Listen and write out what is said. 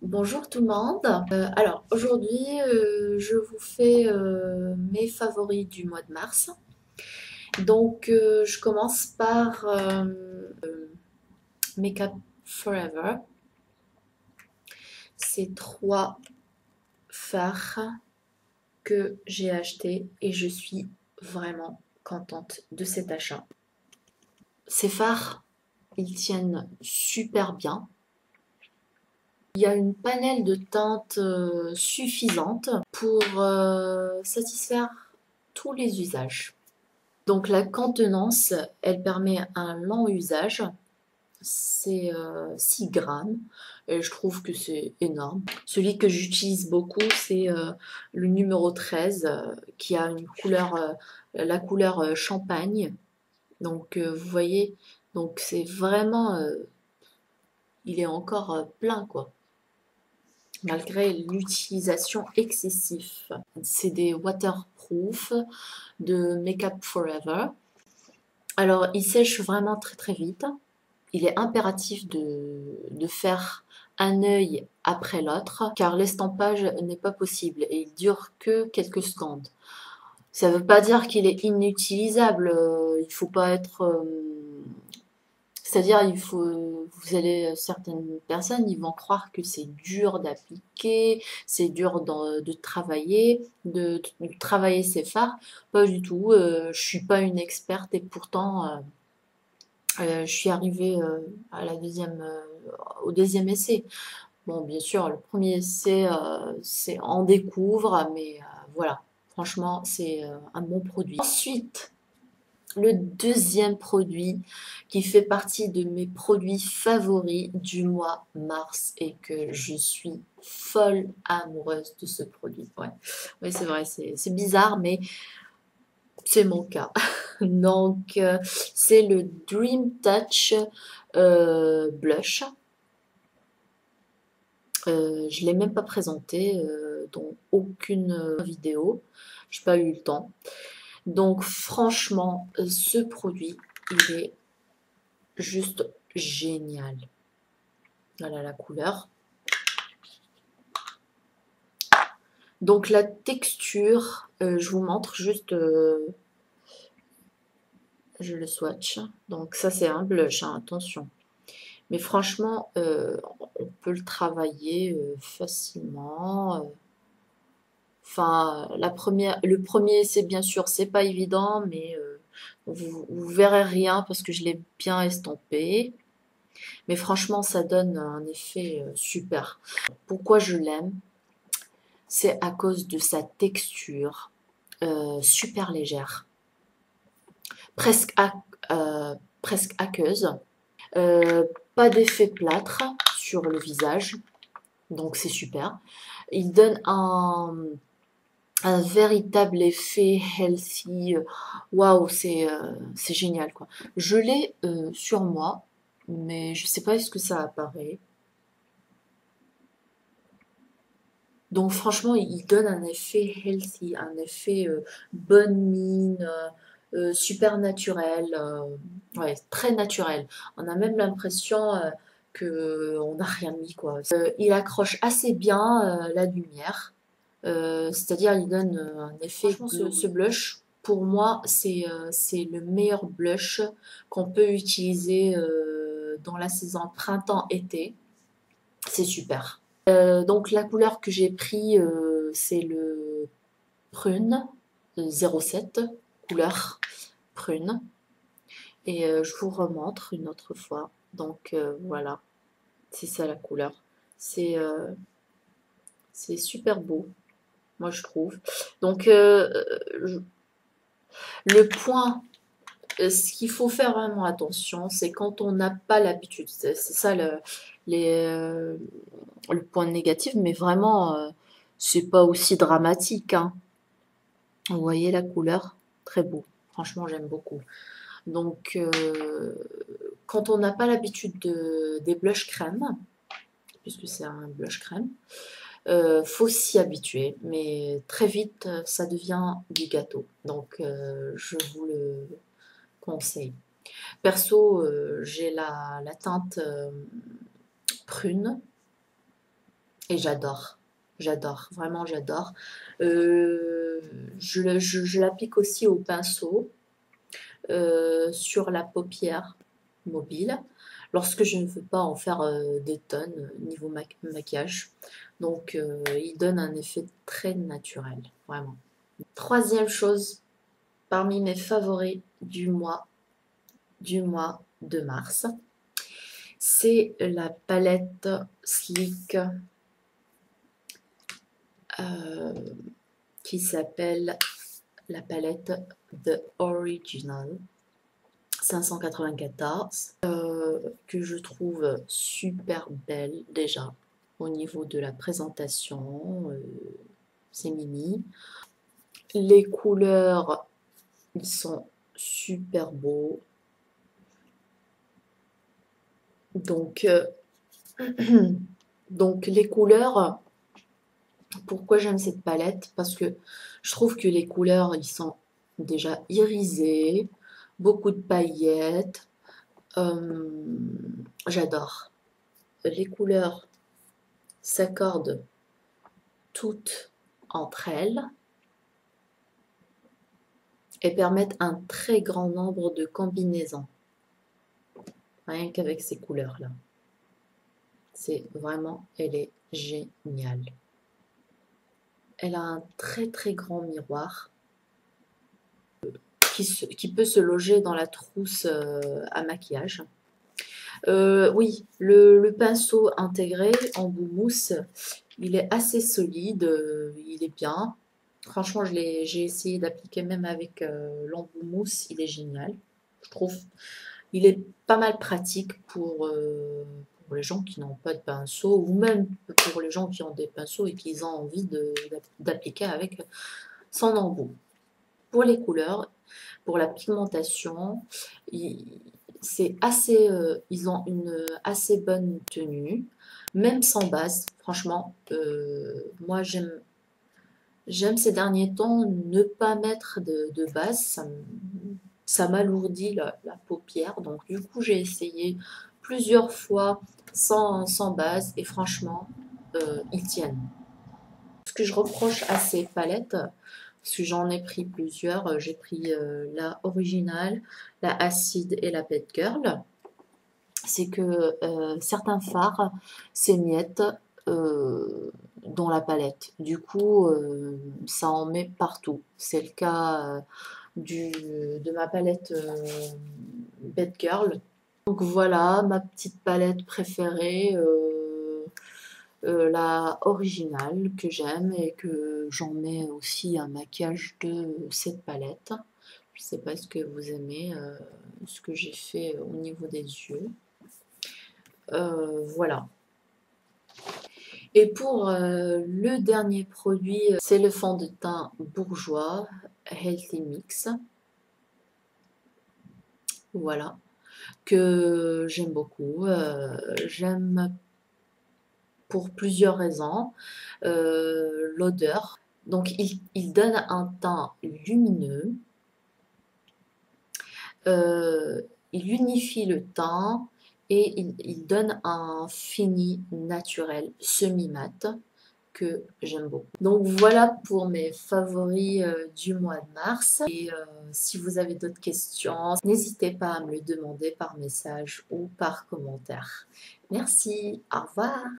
Bonjour tout le monde. Alors aujourd'hui, je vous fais mes favoris du mois de mars. Donc je commence par Makeup Forever. C'est trois fards que j'ai achetés et je suis vraiment contente de cet achat. Ces fards, ils tiennent super bien. Il y a une panel de teintes suffisante pour satisfaire tous les usages. Donc la contenance, elle permet un long usage. C'est 6 grammes et je trouve que c'est énorme. Celui que j'utilise beaucoup, c'est le numéro 13 qui a une couleur, la couleur champagne. Donc vous voyez, donc c'est vraiment, il est encore plein quoi, malgré l'utilisation excessive. C'est des waterproof de Make Up Forever. Alors, il sèche vraiment très très vite. Il est impératif de faire un œil après l'autre, car l'estampage n'est pas possible et il dure que quelques secondes. Ça ne veut pas dire qu'il est inutilisable. Il faut pas être c'est-à-dire, vous allez, certaines personnes, ils vont croire que c'est dur d'appliquer, c'est dur de travailler, de travailler ses fards. Pas du tout. Je suis pas une experte et pourtant, je suis arrivée à la au deuxième essai. Bon, bien sûr, le premier essai, c'est on découvre, mais voilà. Franchement, c'est un bon produit. Ensuite, le deuxième produit qui fait partie de mes produits favoris du mois mars et que je suis folle amoureuse de ce produit. Ouais, ouais c'est vrai, c'est bizarre, mais c'est mon cas. Donc, c'est le Dream Touch Blush. Je ne l'ai même pas présenté dans aucune vidéo. Je n'ai pas eu le temps. Donc, franchement, ce produit, il est juste génial. Voilà la couleur. Donc la texture, je vous montre juste, je le swatch. Donc ça c'est un blush, hein, attention. Mais franchement, on peut le travailler facilement. Enfin, le premier c'est bien sûr, c'est pas évident, mais vous verrez rien parce que je l'ai bien estampé. Mais franchement, ça donne un effet super. Pourquoi je l'aime? C'est à cause de sa texture super légère, presque, presque aqueuse, euh, pas d'effet plâtre sur le visage, donc c'est super. Il donne un véritable effet healthy. Waouh, c'est génial quoi. Je l'ai sur moi, mais je sais pas est-ce que ça apparaît. Donc franchement, il donne un effet healthy, un effet bonne mine, super naturel, ouais, très naturel. On a même l'impression que on n'a rien mis quoi. Il accroche assez bien la lumière, c'est-à-dire il donne un effet. Franchement, ce blush, pour moi, c'est le meilleur blush qu'on peut utiliser dans la saison printemps-été. C'est super. Donc la couleur que j'ai pris, c'est le prune 07, couleur prune. Et je vous remontre une autre fois. Donc voilà, c'est ça la couleur. C'est c'est super beau, moi je trouve. Donc le point, ce qu'il faut faire vraiment attention, c'est quand on n'a pas l'habitude. C'est ça les, euh, le point négatif, mais vraiment, c'est pas aussi dramatique, hein. Vous voyez la couleur? Très beau. Franchement, j'aime beaucoup. Donc, quand on n'a pas l'habitude des blushs crème, puisque c'est un blush crème, faut s'y habituer. Mais très vite, ça devient du gâteau. Donc, je vous le conseille. Perso, j'ai la teinte prune. et j'adore, vraiment j'adore. Je l'applique aussi au pinceau sur la paupière mobile lorsque je ne veux pas en faire des tonnes niveau maquillage. Donc il donne un effet très naturel, vraiment. Troisième chose parmi mes favoris du mois de mars, c'est la palette Sleek qui s'appelle la palette The Original 594 que je trouve super belle déjà au niveau de la présentation, c'est mini. Les couleurs, ils sont super beaux. Donc, donc les couleurs, pourquoi j'aime cette palette? Parce que je trouve que les couleurs, ils sont déjà irisés, beaucoup de paillettes. J'adore. Les couleurs s'accordent toutes entre elles et permettent un très grand nombre de combinaisons. Rien qu'avec ces couleurs-là. C'est vraiment, elle est géniale. Elle a un très très grand miroir qui peut se loger dans la trousse à maquillage. Oui, le pinceau intégré en bout mousse, il est assez solide, il est bien. Franchement, j'ai essayé d'appliquer même avec l'embout mousse, il est génial. Je trouve, il est pas mal pratique pour les gens qui n'ont pas de pinceau ou même pour les gens qui ont des pinceaux et qui ont envie d'appliquer avec son embout. Pour les couleurs, pour la pigmentation, c'est assez, ils ont une assez bonne tenue, même sans base. Franchement, moi j'aime ces derniers temps ne pas mettre de base, ça m'alourdit la paupière. Donc du coup j'ai essayé plusieurs fois sans base et franchement ils tiennent. Ce que je reproche à ces palettes, parce que j'en ai pris plusieurs, j'ai pris la originale, la acide et la Pet Girl, c'est que certains fards s'émiettent dans la palette. Du coup, ça en met partout. C'est le cas de ma palette Pet Girl. Donc voilà, ma petite palette préférée, la originale que j'aime et que j'en mets aussi un maquillage de cette palette. Je ne sais pas ce que vous aimez, ce que j'ai fait au niveau des yeux. Voilà. Et pour le dernier produit, c'est le fond de teint Bourjois Healthy Mix. Voilà, que j'aime beaucoup. J'aime pour plusieurs raisons. L'odeur. Donc, il donne un teint lumineux. Il unifie le teint et il donne un fini naturel semi-mat que j'aime beaucoup. Donc voilà pour mes favoris du mois de mars. Et si vous avez d'autres questions, n'hésitez pas à me le demander par message ou par commentaire. Merci, au revoir.